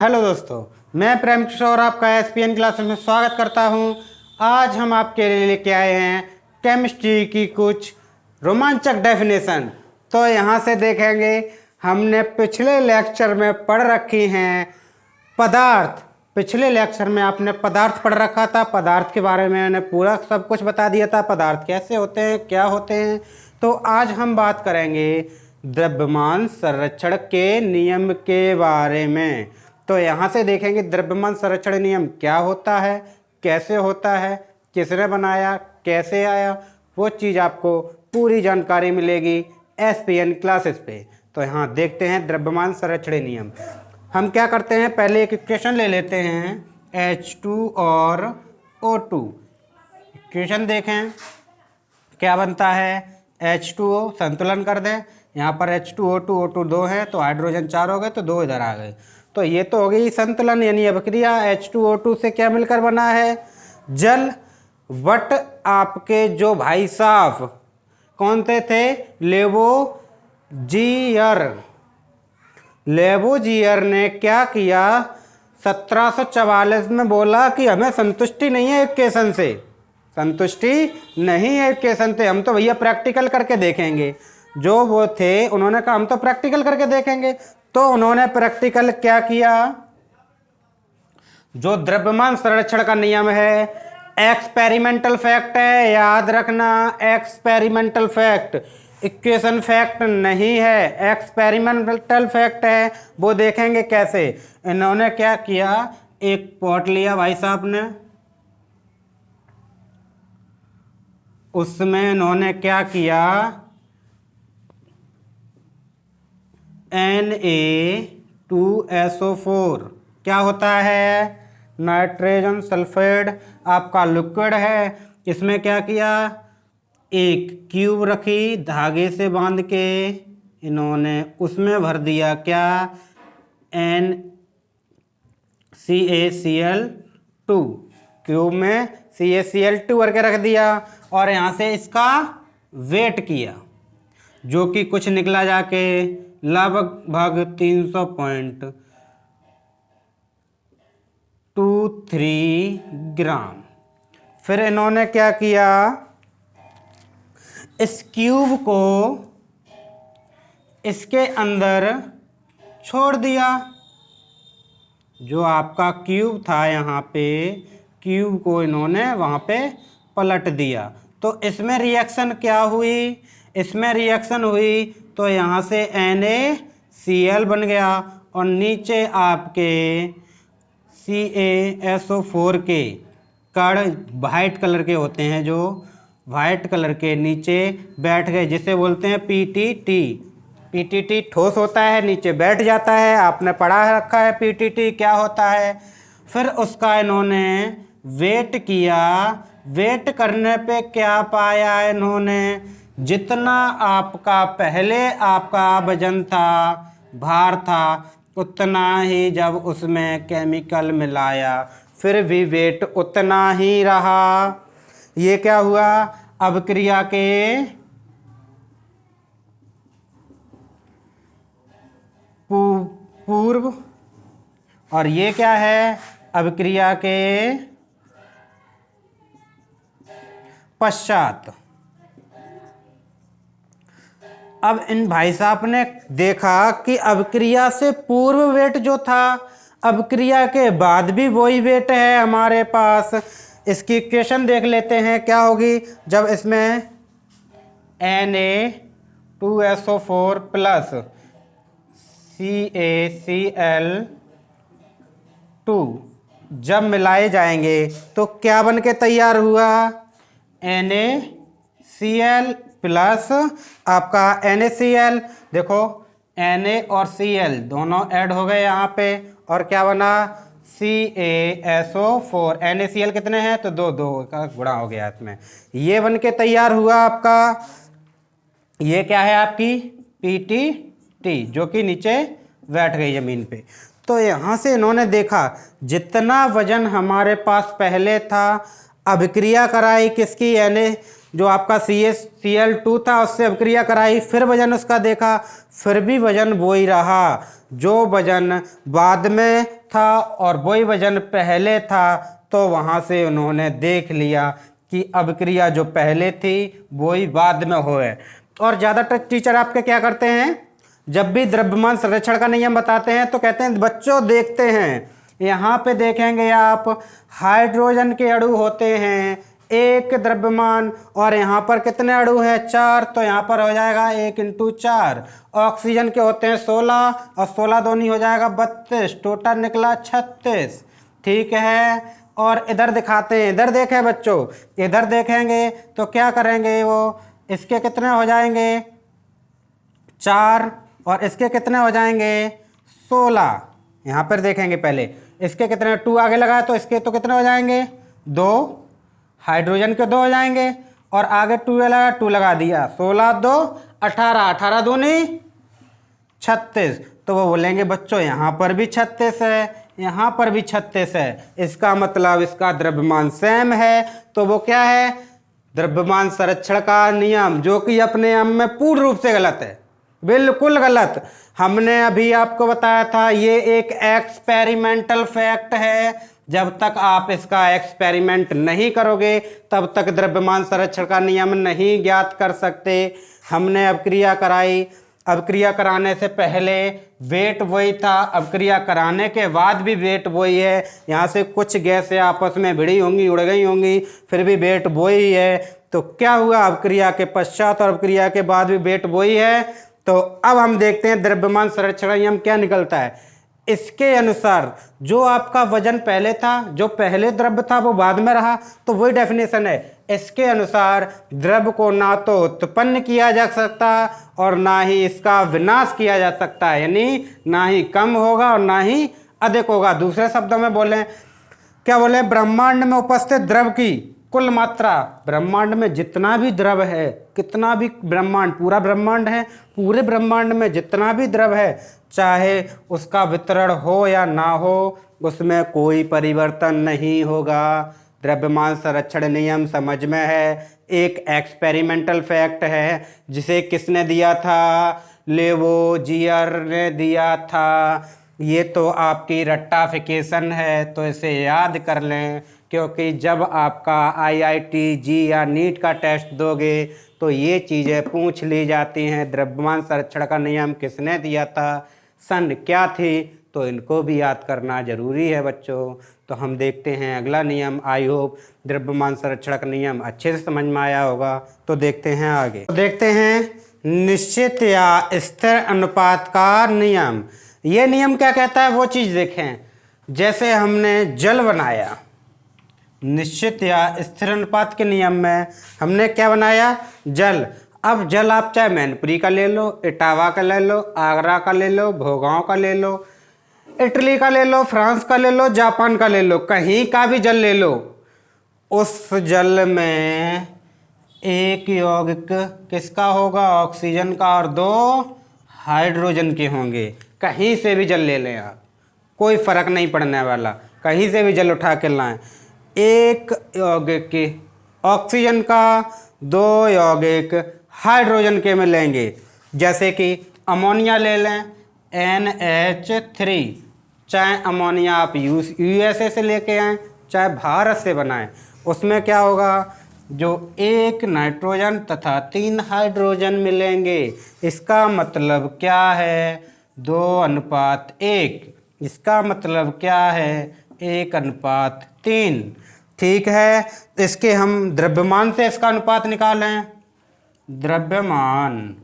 Hello दोस्तों, मैं प्रेम किशोर आपका एसपीएन क्लासेस में स्वागत करता हूं। आज हम आपके लिए लेके आए हैं केमिस्ट्री की कुछ रोमांचक डेफिनेशन। तो यहाँ से देखेंगे, हमने पिछले लेक्चर में पढ़ रखी हैं पदार्थ। पिछले लेक्चर में आपने पदार्थ पढ़ रखा था। पदार्थ के बारे में मैंने पूरा सब कुछ बता दिया था, पदार्थ कैसे होते हैं, क्या होते हैं। तो आज हम बात करेंगे द्रव्यमान संरक्षण के नियम के बारे में। तो यहाँ से देखेंगे द्रव्यमान संरक्षण नियम क्या होता है, कैसे होता है, किसने बनाया, कैसे आया, वो चीज़ आपको पूरी जानकारी मिलेगी एसपीएन क्लासेस पे। तो यहाँ देखते हैं द्रव्यमान संरक्षण नियम। हम क्या करते हैं, पहले एक इक्वेशन ले लेते हैं H2 और O2। इक्वेशन देखें क्या बनता है, H2O संतुलन कर दें। यहाँ पर H2O2 O2 दो है तो हाइड्रोजन 4 हो गए, तो 2 इधर आ गए। तो ये तो हो गई संतुलन यानी अभिक्रिया। H2O2 से क्या मिलकर बना है, जल। वट आपके जो भाई साहब कौन थे, लेवोजियर ने क्या किया, 1744 में बोला कि हमें संतुष्टि नहीं है इक्वेशन से, संतुष्टि नहीं है इक्वेशन से, हम तो भैया प्रैक्टिकल करके देखेंगे। जो वो थे उन्होंने कहा हम तो प्रैक्टिकल करके देखेंगे। तो उन्होंने प्रैक्टिकल क्या किया, जो द्रव्यमान संरक्षण का नियम है एक्सपेरिमेंटल फैक्ट है, याद रखना एक्सपेरिमेंटल फैक्ट, इक्वेशन फैक्ट नहीं है, एक्सपेरिमेंटल फैक्ट है। वो देखेंगे कैसे। इन्होंने क्या किया, एक पॉट लिया भाई साहब ने, उसमें इन्होंने क्या किया, Na2SO4 क्या होता है, नाइट्रोजन सल्फेट आपका लिक्विड है। इसमें क्या किया, एक क्यूब रखी धागे से बांध के, इन्होंने उसमें भर दिया क्या, NaCl2, क्यूब में CaCl2 भर के रख दिया और यहाँ से इसका वेट किया, जो कि कुछ निकला जाके लगभग 300.23 ग्राम। फिर इन्होंने क्या किया, इस क्यूब को इसके अंदर छोड़ दिया। जो आपका क्यूब था यहाँ पे, क्यूब को इन्होंने वहाँ पे पलट दिया। तो इसमें रिएक्शन क्या हुई, इसमें रिएक्शन हुई तो यहाँ से NaCl बन गया और नीचे आपके CaSO4 के कण वाइट कलर के होते हैं, जो वाइट कलर के नीचे बैठ गए, जिसे बोलते हैं PTT। PTT ठोस होता है, नीचे बैठ जाता है, आपने पढ़ा रखा है PTT क्या होता है। फिर उसका इन्होंने वेट किया, वेट करने पे क्या पाया इन्होंने, जितना आपका पहले आपका वजन था, भार था, उतना ही जब उसमें केमिकल मिलाया फिर भी वेट उतना ही रहा। ये क्या हुआ, अभिक्रिया के पूर्व, और ये क्या है, अभिक्रिया के पश्चात। अब इन भाई साहब ने देखा कि अभिक्रिया से पूर्व वेट जो था, अभिक्रिया के बाद भी वही वेट है हमारे पास। इसकी इक्वेशन देख लेते हैं क्या होगी, जब इसमें Na2SO4 प्लस CaCl2 जब मिलाए जाएंगे तो क्या बन के तैयार हुआ, NaCl प्लस आपका NaCl। देखो Na और Cl दोनों ऐड हो गए यहाँ पे और क्या बना, CaSO4। NaCl कितने हैं, तो दो दो का गुणा हो गया इसमें, ये बन के तैयार हुआ आपका। ये क्या है आपकी PTT, जो कि नीचे बैठ गई जमीन पे। तो यहाँ से इन्होंने देखा जितना वजन हमारे पास पहले था, अभिक्रिया कराई किसकी, जो आपका CaCl2 था उससे अभिक्रिया कराई, फिर वजन उसका देखा, फिर भी वजन वही रहा। जो वजन बाद में था और वही वजन पहले था, तो वहाँ से उन्होंने देख लिया कि अभिक्रिया जो पहले थी वही बाद में हो है। और ज़्यादातर टीचर आपके क्या करते हैं, जब भी द्रव्यमान संरक्षण का नियम बताते हैं तो कहते हैं बच्चों देखते हैं, यहाँ पे देखेंगे आप हाइड्रोजन के अणु होते हैं एक द्रव्यमान, और यहाँ पर कितने अणु हैं 4, तो यहाँ पर हो जाएगा 1 × 4। ऑक्सीजन के होते हैं 16 और 16 दूनी हो जाएगा 32, टोटल निकला 36। ठीक है, और इधर दिखाते हैं, इधर देखें बच्चों, इधर देखेंगे तो क्या करेंगे, वो इसके कितने हो जाएंगे 4 और इसके कितने हो जाएंगे 16। यहाँ पर देखेंगे पहले इसके कितने 2 आगे लगाए तो इसके तो कितने हो जाएंगे 2, हाइड्रोजन के 2 हो जाएंगे, और आगे 2 लगा दिया, 16 2 18, 18 दूनी 36। तो वो बोलेंगे बच्चों यहाँ पर भी 36 है, यहाँ पर भी 36 है, इसका मतलब इसका द्रव्यमान सेम है। तो वो क्या है, द्रव्यमान संरक्षण का नियम, जो कि अपने आप में पूर्ण रूप से गलत है, बिल्कुल गलत। हमने अभी आपको बताया था ये एक एक्सपेरिमेंटल फैक्ट है, जब तक आप इसका एक्सपेरिमेंट नहीं करोगे तब तक द्रव्यमान संरक्षण का नियम नहीं ज्ञात कर सकते। हमने अभिक्रिया कराई, अभिक्रिया कराने से पहले वेट वही था, अभिक्रिया कराने के बाद भी वेट वही है। यहाँ से कुछ गैसें आपस में भिड़ी होंगी, उड़ गई होंगी, फिर भी वेट वही है। तो क्या हुआ, अभिक्रिया के पश्चात और अभिक्रिया के बाद भी वेट वही है। तो अब हम देखते हैं द्रव्यमान संरक्षण नियम क्या निकलता है। इसके अनुसार जो आपका वजन पहले था, जो पहले द्रव्य था वो बाद में रहा, तो वही डेफिनेशन है। इसके अनुसार द्रव्य को ना तो उत्पन्न किया जा सकता और ना ही इसका विनाश किया जा सकता है, यानी ना ही कम होगा और ना ही अधिक होगा। दूसरे शब्दों में बोले, क्या बोले, ब्रह्मांड में उपस्थित द्रव्य की कुल मात्रा, ब्रह्मांड में जितना भी द्रव है, कितना भी ब्रह्मांड, पूरा ब्रह्मांड है, पूरे ब्रह्मांड में जितना भी द्रव है, चाहे उसका वितरण हो या ना हो, उसमें कोई परिवर्तन नहीं होगा। द्रव्यमान संरक्षण नियम समझ में है, एक एक्सपेरिमेंटल फैक्ट है, जिसे किसने दिया था, लेवोजियर ने दिया था। ये तो आपकी रट्टाफिकेशन है, तो इसे याद कर लें, क्योंकि जब आपका IIT जी या नीट का टेस्ट दोगे तो ये चीज़ें पूछ ली जाती हैं। द्रव्यमान संरक्षण का नियम किसने दिया था, सन क्या थी, तो इनको भी याद करना जरूरी है बच्चों। तो हम देखते हैं अगला नियम। आई होप द्रव्यमान संरक्षण का नियम अच्छे से समझ में आया होगा। तो देखते हैं आगे, तो देखते हैं निश्चित या स्थिर अनुपात का नियम। ये नियम क्या कहता है वो चीज़ देखें। जैसे हमने जल बनाया, निश्चित या स्थिर अनुपात के नियम में हमने क्या बनाया, जल। अब जल आप चाहे मैनपुरी का ले लो, इटावा का ले लो, आगरा का ले लो, भोगांव का ले लो, इटली का ले लो, फ्रांस का ले लो, जापान का ले लो, कहीं का भी जल ले लो, उस जल में एक यौगिक किसका होगा, ऑक्सीजन का, और 2 हाइड्रोजन के होंगे। कहीं से भी जल ले लें आप, कोई फर्क नहीं पड़ने वाला, कहीं से भी जल उठा के लाएं। एक यौगिक ऑक्सीजन का, 2 यौगिक हाइड्रोजन के में लेंगे। जैसे कि अमोनिया ले लें, NH3, चाहे अमोनिया आप USA से लेके आएँ, चाहे भारत से बनाएं, उसमें क्या होगा, जो 1 नाइट्रोजन तथा 3 हाइड्रोजन मिलेंगे। इसका मतलब क्या है, 2:1। इसका मतलब क्या है, 1:3। ठीक है, इसके हम द्रव्यमान से इसका अनुपात निकालें। द्रव्यमान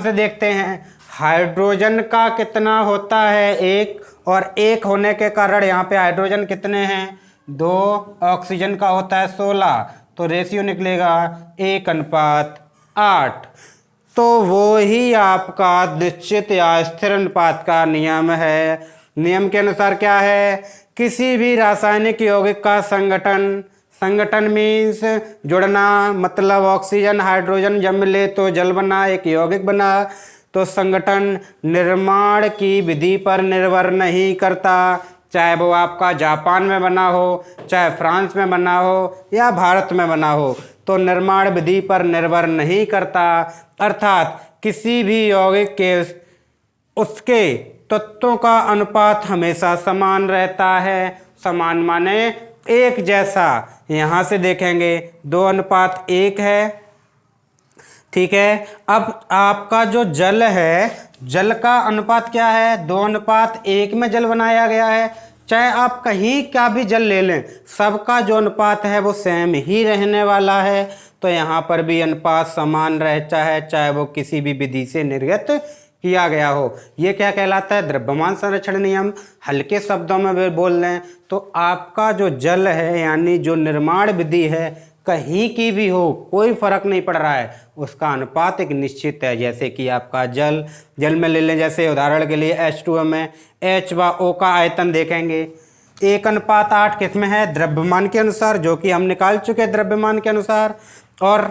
से देखते हैं हाइड्रोजन का कितना होता है, 1, और 1 होने के कारण यहाँ पे हाइड्रोजन कितने हैं, 2, ऑक्सीजन का होता है 16, तो रेशियो निकलेगा 1:8। तो वो ही आपका निश्चित या स्थिर अनुपात का नियम है। नियम के अनुसार क्या है, किसी भी रासायनिक यौगिक का संगठन मीन्स जुड़ना, मतलब ऑक्सीजन हाइड्रोजन जब मिले तो जल बना, एक यौगिक बना। तो संगठन निर्माण की विधि पर निर्भर नहीं करता, चाहे वो आपका जापान में बना हो, चाहे फ्रांस में बना हो या भारत में बना हो। तो निर्माण विधि पर निर्भर नहीं करता, अर्थात किसी भी यौगिक के उसके तत्वों का अनुपात हमेशा समान रहता है। समान माने एक जैसा। यहाँ से देखेंगे 2:1 है, ठीक है। अब आपका जो जल है, जल का अनुपात क्या है, 2:1 में जल बनाया गया है। चाहे आप कहीं का भी जल ले लें, सबका जो अनुपात है वो सेम ही रहने वाला है। तो यहाँ पर भी अनुपात समान रहता है, चाहे वो किसी भी विधि से निर्गत किया गया हो। ये क्या कहलाता है, द्रव्यमान संरक्षण नियम। हल्के शब्दों में बोल लें तो आपका जो जल है, यानी जो निर्माण विधि है, कहीं की भी हो, कोई फर्क नहीं पड़ रहा है, उसका अनुपात एक निश्चित है। जैसे कि आपका जल में ले लें, जैसे उदाहरण के लिए H2O में H व O का आयतन देखेंगे 1:8 किसमें है, द्रव्यमान के अनुसार, जो कि हम निकाल चुके हैं द्रव्यमान के अनुसार। और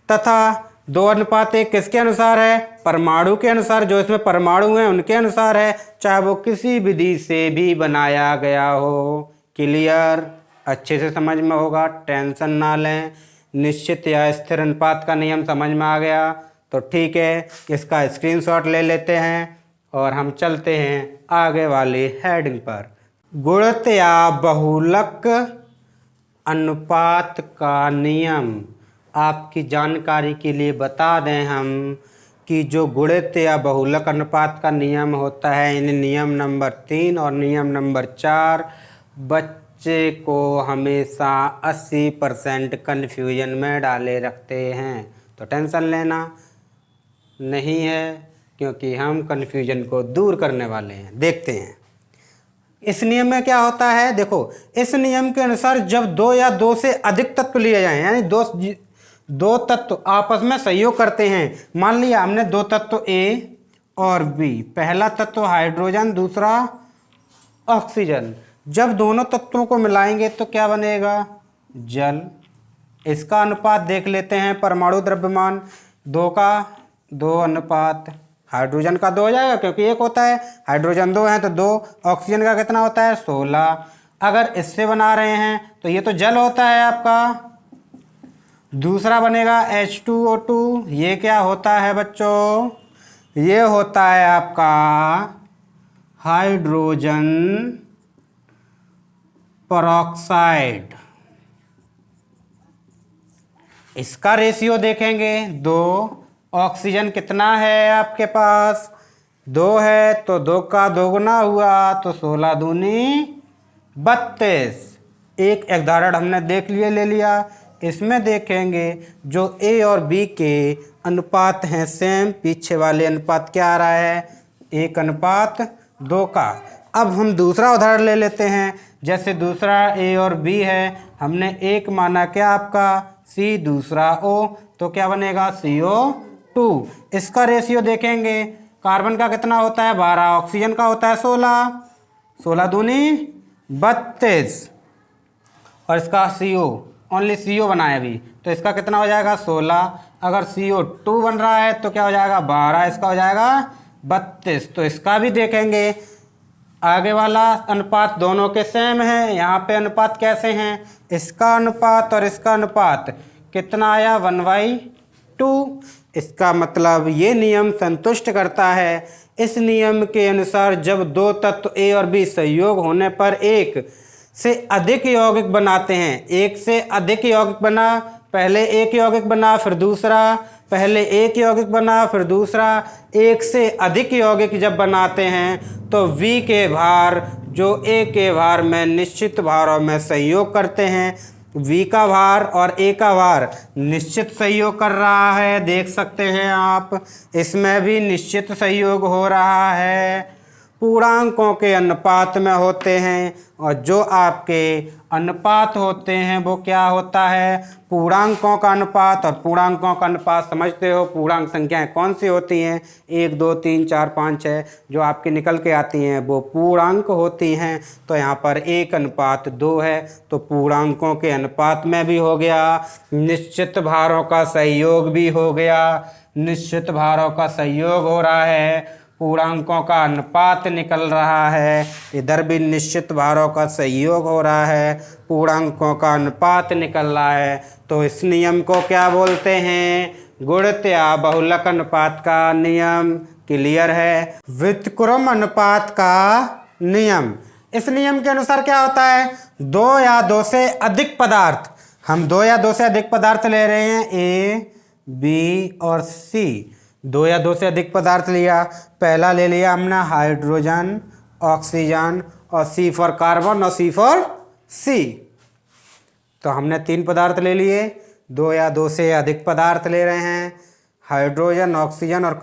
तथा 2:1 किसके अनुसार है, परमाणु के अनुसार, जो इसमें परमाणु हैं उनके अनुसार है, चाहे वो किसी विधि से भी बनाया गया हो। क्लियर, अच्छे से समझ में होगा, टेंशन ना लें। निश्चित या स्थिर अनुपात का नियम समझ में आ गया तो ठीक है, इसका स्क्रीनशॉट ले लेते हैं और हम चलते हैं आगे वाली हेडिंग पर। गुणित या बहुलक अनुपात का नियम। आपकी जानकारी के लिए बता दें हम कि जो गुणित या बहुलक अनुपात का नियम होता है, इन नियम नंबर 3 और नियम नंबर 4 बच्चे को हमेशा 80% कन्फ्यूजन में डाले रखते हैं। तो टेंशन लेना नहीं है, क्योंकि हम कन्फ्यूजन को दूर करने वाले हैं। देखते हैं इस नियम में क्या होता है। देखो, इस नियम के अनुसार जब 2 या 2 से अधिक तत्व लिए जाएं, यानी दो तत्व आपस में सहयोग करते हैं। मान लिया हमने 2 तत्व A और B, पहला तत्व हाइड्रोजन, दूसरा ऑक्सीजन। जब दोनों तत्वों को मिलाएंगे तो क्या बनेगा, जल। इसका अनुपात देख लेते हैं, परमाणु द्रव्यमान 2 का 2 अनुपात, हाइड्रोजन का 2 हो जाएगा क्योंकि 1 होता है, हाइड्रोजन 2 है तो 2, ऑक्सीजन का कितना होता है 16। अगर इससे बना रहे हैं तो ये तो जल होता है आपका। दूसरा बनेगा H2O2, ये क्या होता है बच्चों, ये होता है आपका हाइड्रोजन परऑक्साइड। इसका रेशियो देखेंगे 2, ऑक्सीजन कितना है आपके पास 2 है, तो 2 का 2 गुना हुआ तो 16 दूनी 32। एक उदाहरण हमने देख लिए, ले लिया। इसमें देखेंगे जो A और B के अनुपात हैं सेम, पीछे वाले अनुपात क्या आ रहा है 1:2 का। अब हम दूसरा उदाहरण ले लेते हैं। जैसे दूसरा A और B है, हमने एक माना क्या आपका C, दूसरा O, तो क्या बनेगा CO2। इसका रेशियो देखेंगे, कार्बन का कितना होता है 12, ऑक्सीजन का होता है 16, 16 दूनी 32। और इसका CO, ओनली CO बनाया अभी, तो इसका कितना हो जाएगा 16। अगर CO2 बन रहा है तो क्या हो जाएगा 12, इसका हो जाएगा 32। तो इसका भी देखेंगे, आगे वाला अनुपात दोनों के सेम है। यहाँ पे अनुपात कैसे हैं, इसका अनुपात और इसका अनुपात कितना आया 1/2। इसका मतलब ये नियम संतुष्ट करता है। इस नियम के अनुसार जब 2 तत्व A और B संयोग होने पर एक से अधिक यौगिक बनाते हैं, एक से अधिक यौगिक बना, पहले एक यौगिक बना फिर दूसरा, पहले एक यौगिक बना फिर दूसरा, एक से अधिक यौगिक जब बनाते हैं तो V के भार जो A के भार में निश्चित भारों में सहयोग करते हैं। V का भार और A का भार निश्चित सहयोग कर रहा है, देख सकते हैं आप, इसमें भी निश्चित सहयोग हो रहा है। पूर्णांकों के अनुपात में होते हैं, और जो आपके अनुपात होते हैं वो क्या होता है पूर्णांकों का अनुपात। और पूर्णांकों का अनुपात समझते हो, पूर्णांक संख्याएं कौन सी होती हैं 1 2 3 4 5 6 जो आपकी निकल के आती हैं वो पूर्णांक होती हैं। तो यहाँ पर 1:2 है, तो पूर्णांकों के अनुपात में भी हो गया, निश्चित भारों का सहयोग भी हो गया, निश्चित भारों का सहयोग हो रहा है। पूर्णांकों का अनुपात निकल रहा है, इधर भी निश्चित भारों का संयोग हो रहा है, पूर्णांकों का अनुपात निकल रहा है। तो इस नियम को क्या बोलते हैं? गुणित या बहुलक अनुपात का नियम। क्लियर है? व्युत्क्रम अनुपात का नियम। इस नियम के अनुसार क्या होता है? दो या दो से अधिक पदार्थ, हम दो या दो से अधिक पदार्थ ले रहे हैं, ए, बी और सी। दो या दो से अधिक पदार्थ लिया, पहला ले लिया हमने हाइड्रोजन, ऑक्सीजन, और सी फॉर कार्बन और सी फॉर सी। तो हमने 3 पदार्थ ले लिए, दो या दो से अधिक पदार्थ ले रहे हैं, हाइड्रोजन, ऑक्सीजन और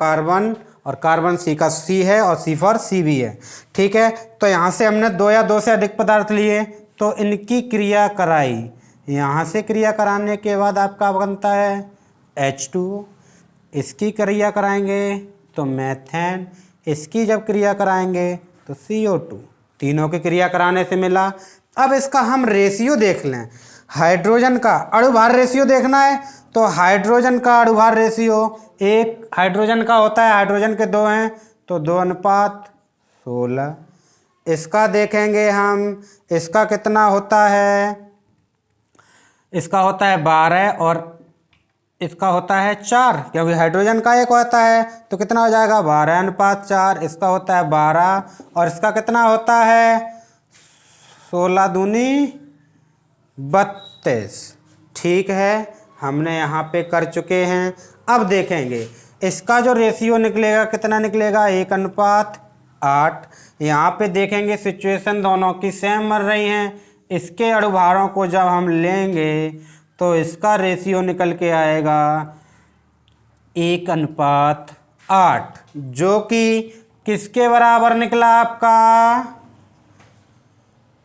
कार्बन सी का सी है और सी फॉर सी भी है। ठीक है, तो यहाँ से हमने दो या दो से अधिक पदार्थ लिए, तो इनकी क्रिया कराई। यहाँ से क्रिया कराने के बाद आपका बनता है H2O। इसकी क्रिया कराएंगे तो मेथेन, इसकी जब क्रिया कराएंगे तो CO2। तीनों की क्रिया कराने से मिला। अब इसका हम रेशियो देख लें। हाइड्रोजन का अणुभार रेशियो देखना है, तो हाइड्रोजन का अणुभार रेशियो, एक हाइड्रोजन का होता है, हाइड्रोजन के 2 हैं तो 2:16। इसका देखेंगे हम, इसका कितना होता है? इसका होता है 12 और इसका होता है 4, क्योंकि हाइड्रोजन का एक होता है तो कितना हो जाएगा? 12:4। इसका होता है 12 और इसका कितना होता है? 16 दूनी 32। ठीक है, हमने यहाँ पे कर चुके हैं। अब देखेंगे इसका जो रेशियो निकलेगा कितना निकलेगा? 1:8। यहाँ पे देखेंगे सिचुएशन दोनों की सेम मर रही हैं। इसके अणुभारों को जब हम लेंगे तो इसका रेशियो निकल के आएगा 1:8, जो कि किसके बराबर निकला? आपका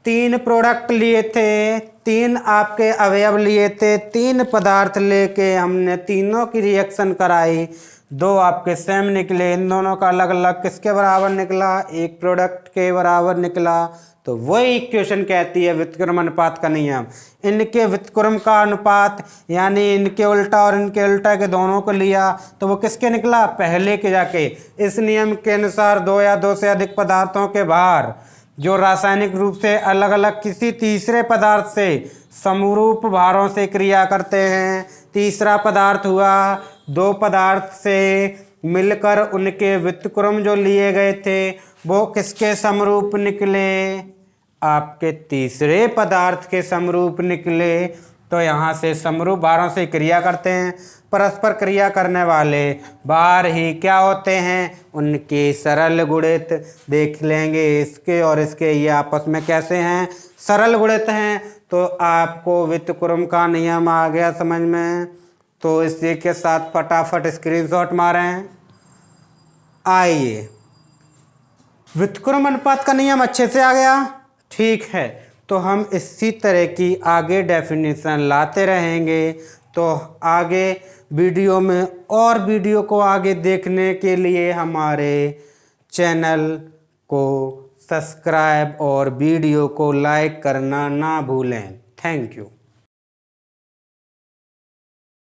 3 प्रोडक्ट लिए थे, 3 आपके अवयव लिए थे, 3 पदार्थ लेके हमने तीनों की रिएक्शन कराई, 2 आपके सेम निकले, इन दोनों का अलग अलग किसके बराबर निकला? एक प्रोडक्ट के बराबर निकला। तो वही इक्वेशन कहती है व्युत्क्रम अनुपात का नियम। इनके व्युत्क्रम का अनुपात यानी इनके उल्टा और इनके उल्टा के दोनों को लिया तो वो किसके निकला? पहले के जाके। इस नियम के अनुसार दो या दो से अधिक पदार्थों के भार जो रासायनिक रूप से अलग अलग किसी तीसरे पदार्थ से समरूप भारों से क्रिया करते हैं। तीसरा पदार्थ हुआ, 2 पदार्थ से मिलकर उनके व्युत्क्रम जो लिए गए थे वो किसके समरूप निकले? आपके तीसरे पदार्थ के समरूप निकले। तो यहाँ से समरूप भारों से क्रिया करते हैं। परस्पर क्रिया करने वाले भार ही क्या होते हैं? उनके सरल गुणित। देख लेंगे इसके और इसके ये आपस में कैसे हैं? सरल गुणित हैं। तो आपको व्युत्क्रम का नियम आ गया समझ में। तो इसी के साथ फटाफट स्क्रीनशॉट मारें। आइए, व्युत्क्रम अनुपात का नियम अच्छे से आ गया। ठीक है, तो हम इसी तरह की आगे डेफिनेशन लाते रहेंगे। तो आगे वीडियो में और वीडियो को आगे देखने के लिए हमारे चैनल को सब्सक्राइब और वीडियो को लाइक करना ना भूलें। Thank you.